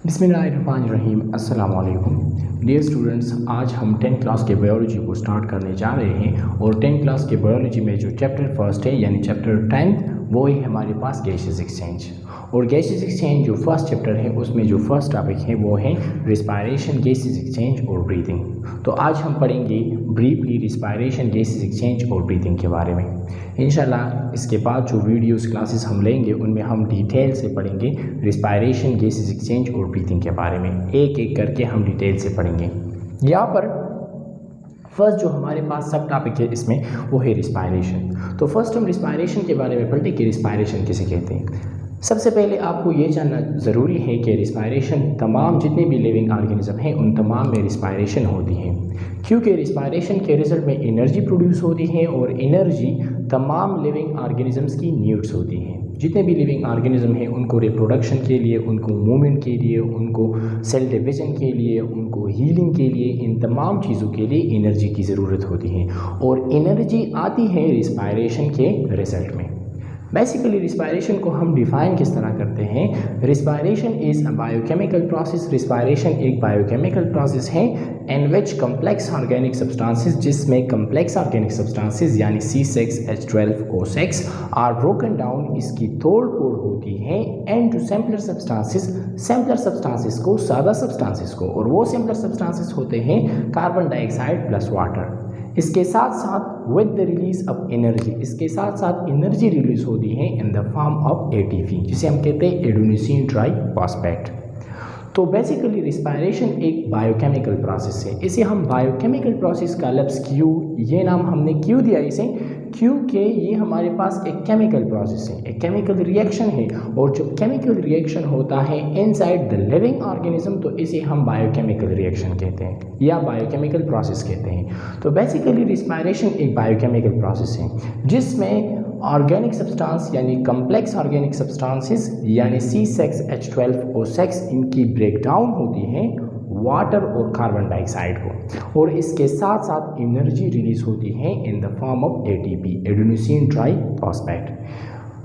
बिस्मिल्लाहिर्रहमानिर्रहीम। अस्सलाम वालेकुम डियर स्टूडेंट्स, आज हम 10th क्लास के बायोलॉजी को स्टार्ट करने जा रहे हैं और 10th क्लास के बायोलॉजी में जो चैप्टर फर्स्ट है यानी चैप्टर 10 वो है हमारे पास गैसेस एक्सचेंज। और गैसेस एक्सचेंज जो फर्स्ट चैप्टर है उसमें जो फर्स्ट टॉपिक है वो है रिस्पायरेशन, गैसेस एक्सचेंज और ब्रीथिंग। तो आज हम पढ़ेंगे ब्रीफली रिस्पायरेशन, गैसेस एक्सचेंज और ब्रीथिंग के बारे में। इंशाल्लाह इसके बाद जो वीडियोस क्लासेस हम लेंगे उनमें हम डिटेल से पढ़ेंगे रिस्पायरेशन, गैसेस एक्सचेंज और ब्रीथिंग के बारे में। एक एक करके हम डिटेल से पढ़ेंगे। यहाँ पर फर्स्ट जो हमारे पास सब टॉपिक है इसमें वो है रिस्पायरेशन। तो फर्स्ट हम रिस्पायरेशन के बारे में पढ़ते कि रिस्पायरेशन किसे कहते हैं। सबसे पहले आपको ये जानना ज़रूरी है कि रिस्पायरेशन तमाम जितने भी लिविंग ऑर्गेनिज्म हैं उन तमाम में रिस्पायरेशन होती है, क्योंकि रिस्पायरेशन के रिजल्ट में एनर्जी प्रोड्यूस होती है और एनर्जी तमाम लिविंग ऑर्गेनिजम्स की नीड्स होती हैं। जितने भी लिविंग ऑर्गेनिज्म हैं उनको रिप्रोडक्शन के लिए, उनको मूवमेंट के लिए, उनको सेल डिवीजन के लिए, उनको हीलिंग के लिए, इन तमाम चीज़ों के लिए एनर्जी की ज़रूरत होती है और एनर्जी आती है रिस्पायरेशन के रिजल्ट में। बेसिकली रिस्पायरेशन को हम डिफाइन किस तरह करते हैं। Respiration is a biochemical process. Respiration एक बायोकेमिकल प्रोसेस है इन विच कम्प्लेक्स ऑर्गेनिक सब्सटेंसेस, जिसमें कम्प्लेक्स ऑर्गेनिक सब्सटेंसेस यानी C6H12O6 आर ब्रोकन डाउन, इसकी तोड़ फोड़ होती है and to simpler substances, simpler substances को, सादा सब्सटेंसेस को, और वो सिंपलर सब्सटेंसेस होते हैं कार्बन डाइऑक्साइड प्लस वाटर। इसके साथ साथ with the release of energy, इसके साथ साथ एनर्जी रिलीज होती है in the form of ATP, जिसे हम कहते हैं एडेनोसिन ट्राइफॉस्फेट। तो बेसिकली रिस्पायरेशन एक बायोकेमिकल प्रोसेस है। इसे हम बायोकेमिकल प्रोसेस का लफ्ज़ क्यों, ये नाम हमने क्यों दिया इसे, क्योंकि ये हमारे पास एक केमिकल प्रोसेस है, एक केमिकल रिएक्शन है, और जब केमिकल रिएक्शन होता है इनसाइड द लिविंग ऑर्गेनिज्म तो इसे हम बायोकेमिकल रिएक्शन कहते हैं या बायोकेमिकल प्रोसेस कहते हैं। तो बेसिकली रिस्पायरेशन एक बायोकेमिकल प्रोसेस है जिसमें ऑर्गेनिक सब्सटेंस यानी कम्प्लेक्स ऑर्गेनिक सब्सटेंसेस यानी C6H12O6 इनकी ब्रेकडाउन होती है वाटर और कार्बन डाइऑक्साइड को, और इसके साथ साथ एनर्जी रिलीज होती है in the form of ATP, adenosine triphosphate.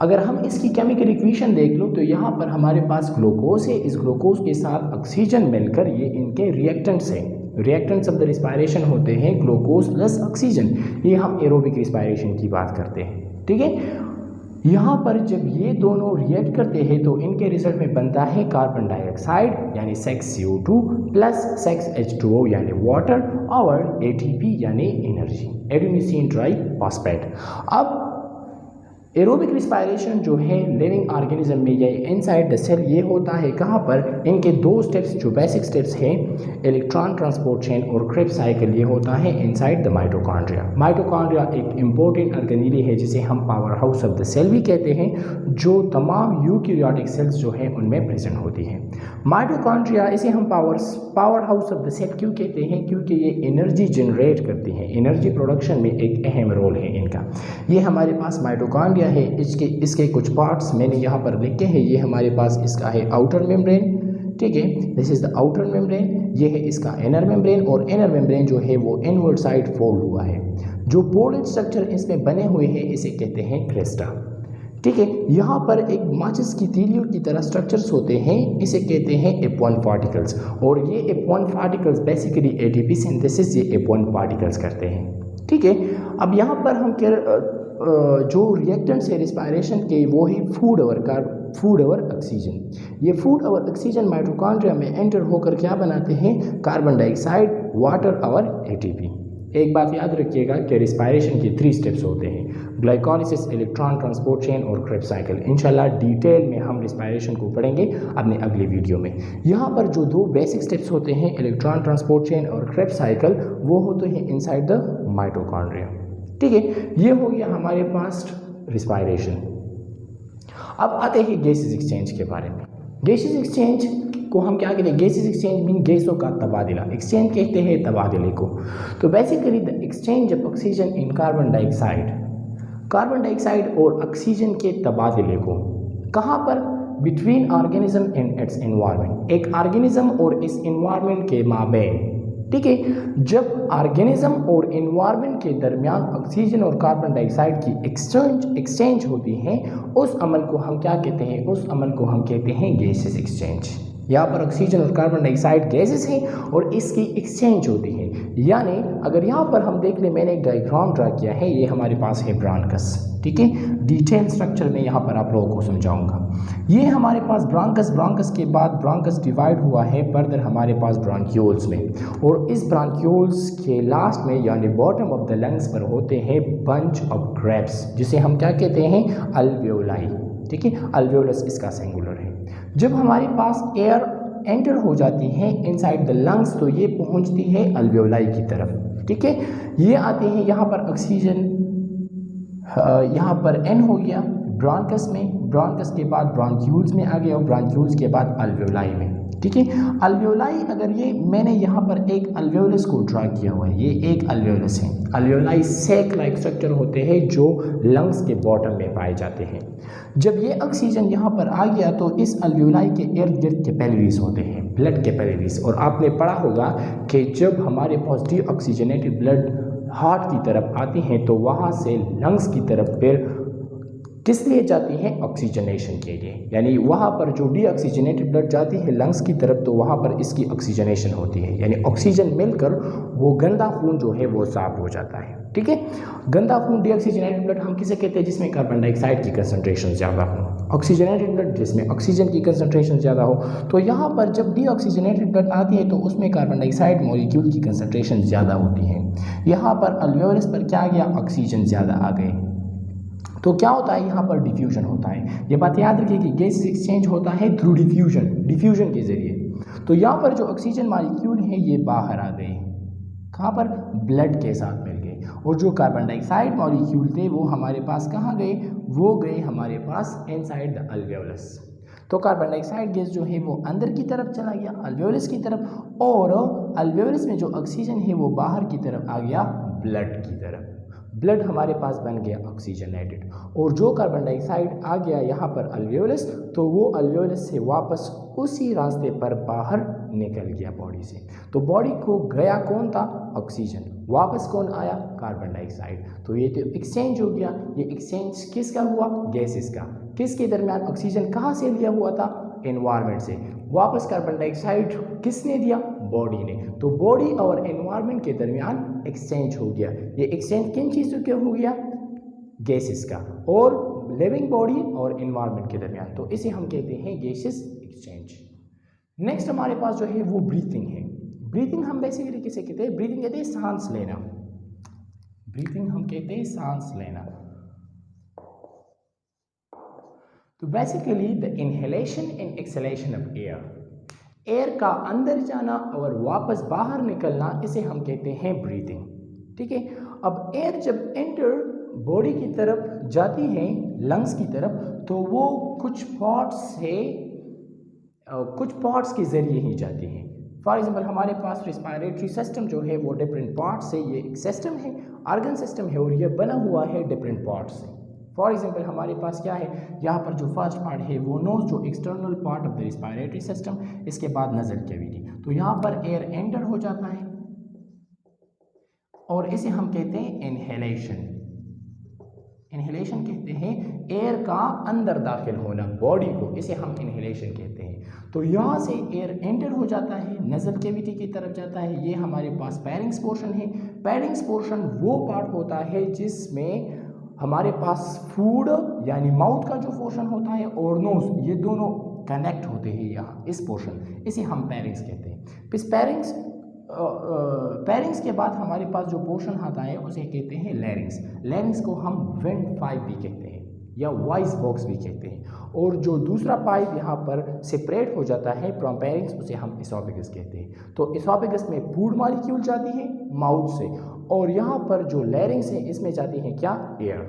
अगर हम इसकी केमिकल इक्वेशन देख लो तो यहाँ पर हमारे पास ग्लूकोज है, इस ग्लूकोज के साथ ऑक्सीजन मिलकर ये इनके रिएक्टेंट्स हैं। रिएक्टेंट्स ऑफ द रिस्पायरेशन होते हैं ग्लूकोज प्लस ऑक्सीजन। ये हम एरोबिक रिस्पायरेशन की बात करते हैं, ठीक है। यहाँ पर जब ये दोनों रिएक्ट करते हैं तो इनके रिजल्ट में बनता है कार्बन डाइऑक्साइड यानी 6CO2 प्लस 6H2O यानी वाटर और ATP यानी एनर्जी, एडेनोसिन ट्राइफॉस्फेट। अब एरोबिक रिस्पायरेशन जो है लिविंग ऑर्गेनिज्म में या इनसाइड द सेल ये होता है कहाँ पर, इनके दो स्टेप्स जो बेसिक स्टेप्स हैं इलेक्ट्रॉन ट्रांसपोर्ट चेन और क्रेब्स साइकिल, ये होता है इनसाइड द माइटोकॉन्ड्रिया। माइटोकॉन्ड्रिया एक इम्पोर्टेंट ऑर्गेनेली है जिसे हम power house of the cell भी कहते हैं, जो तमाम यूकैरियोटिक सेल्स जो है उनमें प्रेजेंट होती है। माइटोकॉन्ड्रिया इसे हम power house of the cell क्यों कहते हैं, क्योंकि ये एनर्जी जनरेट करती हैं, एनर्जी प्रोडक्शन में एक अहम रोल है इनका। ये हमारे पास माइटोकॉन्ड्रिया है, इसके कुछ पार्ट्स मैंने यहाँ पर लिखे हैं। ये हमारे पास इसका है आउटर मेम्ब्रेन, ठीक है, this is the outer membrane. ये है इसका इनर मेम्ब्रेन, और इनर मेम्ब्रेन जो है वो इनवर्ड साइड फोल्ड हुआ है। जो पोलर स्ट्रक्चर इसमें बने हुए हैं इसे कहते हैं क्रेस्टा, ठीक है। यहाँ पर एक माचिस की तीलियों की तरह स्ट्रक्चर्स होते हैं, इसे कहते हैं F1 पार्टिकल्स, और ये F1 particles basically ATP synthesis ये F1 पार्टिकल्स करते हैं, ठीक है। अब यहाँ पर हम जो रिएक्टेंट्स है रिस्पायरेशन के वो है फूड और ऑक्सीजन। ये फूड और ऑक्सीजन माइटोकॉन्ड्रिया में एंटर होकर क्या बनाते हैं, कार्बन डाइऑक्साइड, वाटर और ATP। एक बात याद रखिएगा कि रिस्पायरेशन के 3 स्टेप्स होते हैं, ग्लाइकोलिसिस, इलेक्ट्रॉन ट्रांसपोर्ट चेन और क्रेब्स साइकिल। इंशाल्लाह डिटेल में हम रिस्पायरेशन को पढ़ेंगे अपने अगले वीडियो में। यहाँ पर जो 2 बेसिक स्टेप्स होते हैं इलेक्ट्रॉन ट्रांसपोर्ट चेन और क्रेब्स साइकिल, वो होते हैं इनसाइड द माइटोकॉन्ड्रिया, ठीक है। ये हो गया हमारे पास रिस्पायरेशन। अब आते हैं गैसेस एक्सचेंज के बारे में। गैसेस एक्सचेंज को हम क्या कहते हैं, गैसेस एक्सचेंज मीन गैसों का तबादला, एक्सचेंज कहते हैं तबादले को। तो basically the exchange of oxygen in carbon dioxide और ऑक्सीजन के तबादले को कहाँ पर, between organism and it's environment, एक ऑर्गेनिज्म और इस एनवायरनमेंट के माबैन, ठीक है। जब ऑर्गेनिज्म और एनवायरनमेंट के दरमियान ऑक्सीजन और कार्बन डाइऑक्साइड की एक्सचेंज होती है, उस अमल को हम क्या कहते हैं, उस अमल को हम कहते हैं गैसेस एक्सचेंज, यहाँ पर ऑक्सीजन और कार्बन डाइऑक्साइड गैसेस हैं और इसकी एक्सचेंज होती है। यानी अगर यहाँ पर हम देख लें, मैंने एक डायग्राम ड्रा किया है, ये हमारे पास है ब्रांकस, ठीक है। डिटेल स्ट्रक्चर में यहाँ पर आप लोगों को समझाऊंगा। ये हमारे पास ब्रांकस के बाद ब्रांकस डिवाइड हुआ है फर्दर हमारे पास ब्रांक्यूल्स में, और इस ब्रांक्यूल्स के लास्ट में यानी बॉटम ऑफ द लंग्स पर होते हैं बंच ऑफ ग्रेप्स, जिसे हम क्या कहते हैं, अल्वेओलाई, ठीक है। अल्वेओलस इसका सिंगुलर है। जब हमारे पास एयर एंटर हो जाती है इनसाइड द लंग्स तो ये पहुंचती है अल्वेओलाई की तरफ, ठीक है। ये आते हैं यहाँ पर ऑक्सीजन, यहाँ पर एन हो गया ब्रांकस में, ब्रांकस के बाद ब्रांक्यूल्स में आ गया और ब्रांक्यूल्स के बाद अल्वेओलाई में, ठीक है। अल्वेओलाई, अगर ये मैंने यहाँ पर एक अल्वेओलस को ड्रा किया हुआ है, ये एक अल्वेओलस है। अल्वेओलाई सैक लाइक स्ट्रक्चर होते हैं जो लंग्स के बॉटम में पाए जाते हैं। जब ये ऑक्सीजन यहाँ पर आ गया तो इस अल्वेओलाई के इर्द गिर्द कैपिलरीज होते हैं, ब्लड कैपिलरीज, और आपने पढ़ा होगा कि जब हमारे पास डीऑक्सीजनेटेड ब्लड हार्ट की तरफ आती हैं तो वहाँ से लंग्स की तरफ फिर किस लिए जाती है, ऑक्सीजनेशन के लिए। यानी वहाँ पर जो डीऑक्सीजनेटेड ब्लड जाती है लंग्स की तरफ तो वहाँ पर इसकी ऑक्सीजनेशन होती है, यानी ऑक्सीजन मिलकर वो गंदा खून जो है वो साफ हो जाता है, ठीक है। गंदा खून डीऑक्सीजनेटेड ब्लड हम किसे कहते हैं, जिसमें कार्बन डाइऑक्साइड की कंसंट्रेशन ज़्यादा हो, ऑक्सीजनेटेड ब्लड जिसमें ऑक्सीजन की कंसंट्रेशन ज़्यादा हो। तो यहाँ पर जब डीऑक्सीजनेटेड ब्लड आती है तो उसमें कार्बन डाइऑक्साइड मॉलिक्यूल की कंसंट्रेशन ज़्यादा होती है। यहाँ पर अल्वेओलस पर क्या आ गया, ऑक्सीजन ज़्यादा आ गए, तो क्या होता है, यहाँ पर डिफ्यूजन होता है। ये बात याद रखिए कि गैस एक्सचेंज होता है थ्रू डिफ्यूजन के जरिए। तो यहाँ पर जो ऑक्सीजन मॉलिक्यूल है ये बाहर आ गए, कहाँ पर, ब्लड के साथ मिल गए, और जो कार्बन डाइऑक्साइड मॉलिक्यूल थे वो हमारे पास कहाँ गए, वो गए हमारे पास इनसाइड द अल्वेओलस। तो कार्बन डाइऑक्साइड गैस जो है वो अंदर की तरफ चला गया अल्वेओलस की तरफ, और अल्वेओलस में जो ऑक्सीजन है वो बाहर की तरफ आ गया ब्लड की तरफ। ब्लड हमारे पास बन गया ऑक्सीजनेटेड, और जो कार्बन डाइऑक्साइड आ गया यहाँ पर अल्वेओलस, तो वो अल्वेओलस से वापस उसी रास्ते पर बाहर निकल गया बॉडी से। तो बॉडी को गया कौन था, ऑक्सीजन, वापस कौन आया, कार्बन डाइऑक्साइड। तो ये तो एक्सचेंज हो गया। ये एक्सचेंज किसका हुआ, गैसेस का। किसके दरमियान, ऑक्सीजन कहाँ से लिया हुआ था, एनवायरनमेंट से, वापस कार्बन डाइऑक्साइड किसने दिया, बॉडी ने। तो बॉडी और एनवायरनमेंट के दरमियान एक्सचेंज हो गया। ये एक्सचेंज किन चीज़ों के हो गया, गैसेस का, और लिविंग बॉडी और एनवायरनमेंट के दरमियान, तो इसे हम कहते हैं गैसेस एक्सचेंज। नेक्स्ट हमारे पास जो है वो ब्रीथिंग है। ब्रीथिंग हम बेसिकली किसे कहते हैं, ब्रीथिंग कहते हैं सांस लेना, ब्रीथिंग हम कहते हैं सांस लेना। तो basically the inhalation and exhalation of air, air का अंदर जाना और वापस बाहर निकलना, इसे हम कहते हैं ब्रीथिंग, ठीक है। अब एयर जब एंटर बॉडी की तरफ जाती है, लंग्स की तरफ, तो वो कुछ पार्ट्स के जरिए ही जाती है। फॉर एग्जाम्पल हमारे पास रिस्पायरेटरी सिस्टम जो है वो डिफरेंट पार्ट्स से, ये एक सिस्टम है, ऑर्गन सिस्टम है, और ये बना हुआ है डिफरेंट पार्ट्स से। फॉर एग्जाम्पल हमारे पास क्या है, यहाँ पर जो फर्स्ट पार्ट है वो नोज, जो external part of the respiratory system, इसके बाद नजल कैविटी। तो यहाँ पर एयर एंटर हो जाता है और इसे हम कहते हैं इनहेलेशन। इनहेलेशन कहते हैं एयर का अंदर दाखिल होना बॉडी को, इसे हम इनहेलेशन कहते हैं। तो यहाँ से एयर एंटर हो जाता है, नजल कैविटी की तरफ जाता है, ये हमारे पास पैरिंग्स पोर्शन है। पैरिंग्स पोर्शन वो पार्ट होता है जिसमें हमारे पास फूड यानी माउथ का जो पोर्शन होता है और नोज, ये दोनों कनेक्ट होते हैं यहाँ, इस पोर्शन, इसे हम पैरिंग्स कहते हैं। इस पैरिंग्स के बाद हमारे पास जो पोर्शन आता है उसे कहते हैं लैरिंग्स। लैरिंग्स को हम वेंट पाइप भी कहते हैं या वॉइस बॉक्स भी कहते हैं, और जो दूसरा पाइप यहाँ पर सेपरेट हो जाता है फ्रॉम पैरिंग्स, उसे हम इसोफेगस कहते हैं। तो इसोफेगस में फूड मॉलिक्यूल जाती है माउथ से, और यहाँ पर जो लैरिंग्स है इसमें जाती है क्या, एयर।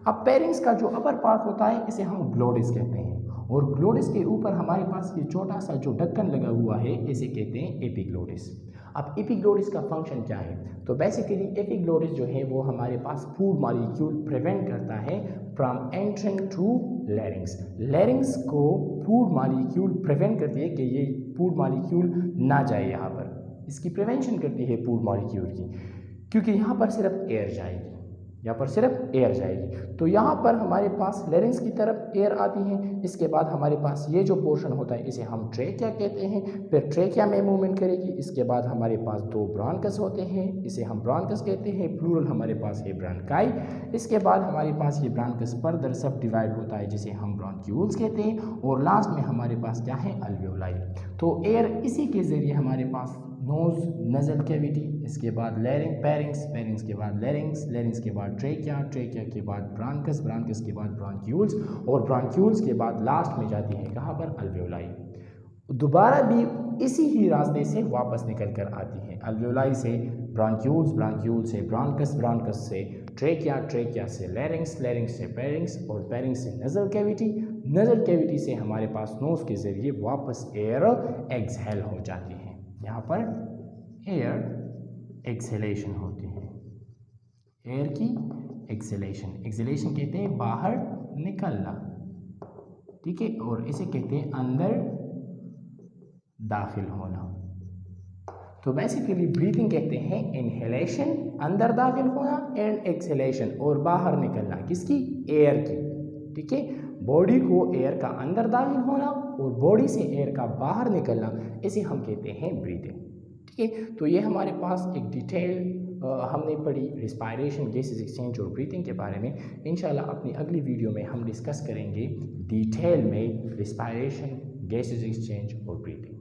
अब पैरिंग्स का जो अपर पार्ट होता है इसे हम ग्लोटिस कहते हैं, और ग्लोटिस के ऊपर हमारे पास ये छोटा सा जो ढक्कन लगा हुआ है इसे कहते हैं एपिग्लोटिस। अब एपिग्लोटिस का फंक्शन क्या है, तो बेसिकली एपिग्लोटिस जो है वो हमारे पास फूड मॉलिक्यूल प्रिवेंट करता है from entering to larynx. Larynx को फूड मॉलिक्यूल प्रिवेंट करती है कि ये फूड मॉलिक्यूल ना जाए यहाँ पर, इसकी प्रिवेंशन करती है फूड मॉलिक्यूल की, क्योंकि यहाँ पर सिर्फ एयर जाएगी, यहाँ पर सिर्फ एयर जाएगी। तो यहाँ पर हमारे पास लेरिंग्स की तरफ एयर आती है। इसके बाद हमारे पास ये जो पोर्शन होता है इसे हम ट्रेकिया कहते हैं। फिर ट्रेकिया में मूवमेंट करेगी। इसके बाद हमारे पास दो ब्रोंकस होते हैं, इसे हम ब्रोंकस कहते हैं, प्लूरल हमारे पास है ब्रोंकाई। इसके बाद हमारे पास ये ब्रोंकस फर्दर सब डिवाइड होता है जिसे हम ब्रोंक्यूल्स कहते हैं। और लास्ट में हमारे पास क्या है, अल्वेओलाई। तो एयर इसी के ज़रिए हमारे पास नोज नजल कैविटी, इसके बाद पैरिंग्स, पैरिंग्स के बाद लेरिंग्स के बाद ट्रेकिया के बाद ब्रांकस के बाद ब्रांक्यूल्स और ब्रांक्यूल्स के बाद लास्ट में जाती है कहाँ पर, अल्वेओलाई। दोबारा भी इसी ही रास्ते से वापस निकल कर आती है, अल्वेओलाई से ब्रांक्यूल्स से ब्रांकस से ट्रेकिया से लेरिंग्स से पैरिंग्स और पैरिंग्स से नजल कैविटी से हमारे पास नोज के ज़रिए वापस एयर एक्सहेल हो जाती है। यहाँ पर एयर एक्सहेलेशन होती है, एयर की एक्सहेलेशन कहते हैं बाहर निकलना, ठीक है, और इसे कहते हैं अंदर दाखिल होना। तो बेसिकली ब्रीथिंग कहते हैं इनहेलेशन अंदर दाखिल होना एंड एक्सहेलेशन और बाहर निकलना, किसकी, एयर की, ठीक है। बॉडी को एयर का अंदर दाखिल होना और बॉडी से एयर का बाहर निकलना, इसे हम कहते हैं ब्रीथिंग, ठीक है। तो ये हमारे पास एक डिटेल हमने पढ़ी रिस्पायरेशन, गैसेस एक्सचेंज और ब्रीथिंग के बारे में। इंशाल्लाह अपनी अगली वीडियो में हम डिस्कस करेंगे डिटेल में रिस्पायरेशन, गैसेस एक्सचेंज और ब्रीथिंग।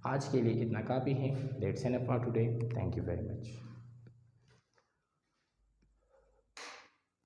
आज के लिए इतना काफ़ी है। That's enough for today. Thank you very much.